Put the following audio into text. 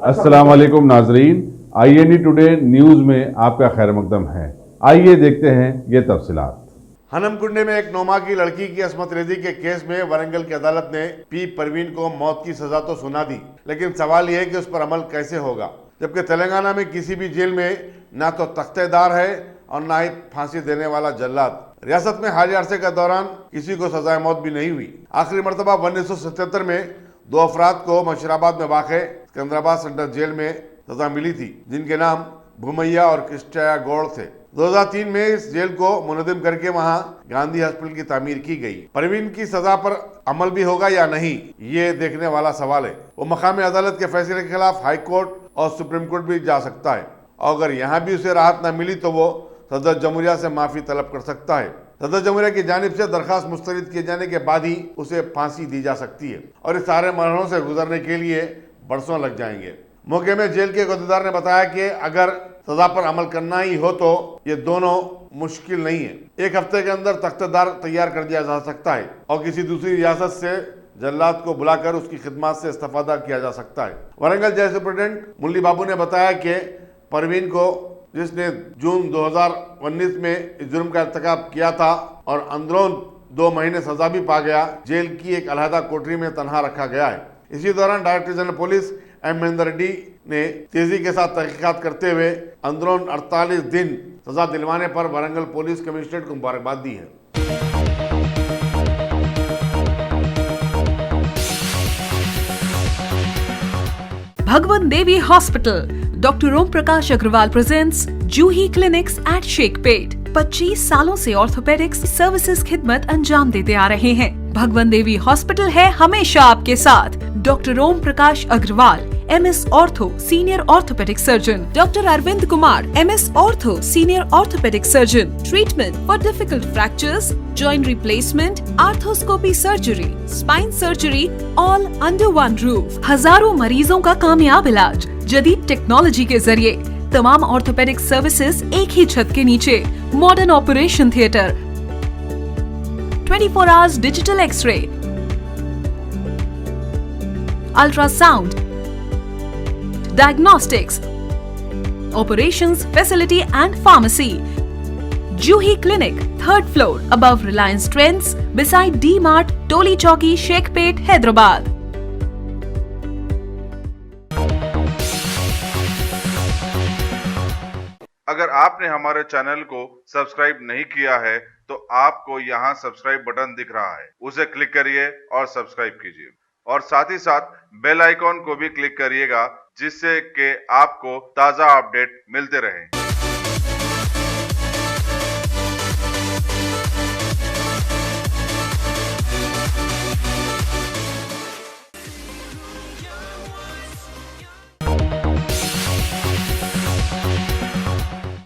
अस्सलाम वालेकुम नाजरीन, INE टुडे न्यूज में आपका खैर मकदम है। आइए देखते हैं ये तफसीलात। हनमकुंडे में एक 9 माह की लड़की की असमत रेजी के केस में वारंगल की अदालत ने पी परवीन को मौत की सजा तो सुना दी, लेकिन सवाल यह है कि उस पर अमल कैसे होगा, जबकि तेलंगाना में किसी भी जेल में ना तो तख्तेदार है और ना ही फांसी देने वाला जल्लाद। रियासत में हाल अरसे के दौरान किसी को सजाए मौत भी नहीं हुई। आखिरी मरतबा 1977 में 2 अफराद को मशराबाद में वाक़ सिकंदराबाद सेंट्रल जेल में सजा मिली थी, जिनके नाम भूमैया और कृष्णया गौड़ थे। 2003 में इस जेल को मुनज़्ज़म करके वहां गांधी हॉस्पिटल की तामीर की गई। परवीन की सजा पर अमल भी होगा या नहीं, ये देखने वाला सवाल है। वो मकामी अदालत के फैसले के खिलाफ हाई कोर्ट और सुप्रीम कोर्ट भी जा सकता है, और अगर यहाँ भी उसे राहत न मिली तो वो सदर जमहूरिया से माफी तलब कर सकता है। सदर जमहूरिया की जानिब से दरखास्त मुस्तरद किए जाने के बाद ही उसे फांसी दी जा सकती है, और इस सारे मरहलों से गुजरने के लिए बरसों लग जाएंगे। मौके में जेल के अहदेदार ने बताया कि अगर सजा पर अमल करना ही हो तो ये दोनों मुश्किल नहीं है। 1 हफ्ते के अंदर तख्तेदार तैयार कर दिया जा सकता है और किसी दूसरी रियासत से जल्लाद को बुलाकर उसकी खिदमत से इस्तेफादा किया जा सकता है। वारंगल जेल सुप्रिटेंडेंट मुरली बाबू ने बताया कि परवीन को, जिसने जून 2019 में इस जुर्म का इर्तिकाब किया था और अंदरून 2 महीने सजा भी पा गया, जेल की एक अलहदा कोठरी में तनहा रखा गया है। इसी दौरान director general police M Mahendra Reddy ने तेजी के साथ तहकीकात करते हुए अंदरून 48 दिन सजा दिलवाने पर वारंगल पुलिस कमिश्नरेट को मुबारकबाद दी है। Bhagwan Devi Hospital, Dr. Om Prakash Agrawal presents Juhi Clinics at Sheikhpet। 25 सालों से ऑर्थोपेडिक्स सर्विसेज खिदमत अंजाम देते आ रहे हैं। भगवान देवी हॉस्पिटल है हमेशा आपके साथ। Doctor Om Prakash Agarwal, MS ortho senior orthopaedic surgeon, doctor Arvind Kumar, MS ortho senior orthopaedic surgeon. Treatment for difficult fractures, joint replacement, arthroscopy surgery, spine surgery, all under one roof. हजारों मरीजों का कामयाब इलाज जदीद टेक्नोलॉजी के जरिए। तमाम ऑर्थोपेडिक सर्विसेज एक ही छत के नीचे। Modern operation theatre, 24 hours digital x ray, ultrasound, diagnostics, operations facility and pharmacy. Juhi Clinic, 3rd floor, above Reliance Trends, beside D-Mart, Toli Chowki, Sheikhpet, Hyderabad. अगर आपने हमारे चैनल को सब्सक्राइब नहीं किया है तो आपको यहाँ सब्सक्राइब बटन दिख रहा है, उसे क्लिक करिए और सब्सक्राइब कीजिए, और साथ ही साथ बेल आइकॉन को भी क्लिक करिएगा, जिससे कि आपको ताज़ा अपडेट मिलते रहें।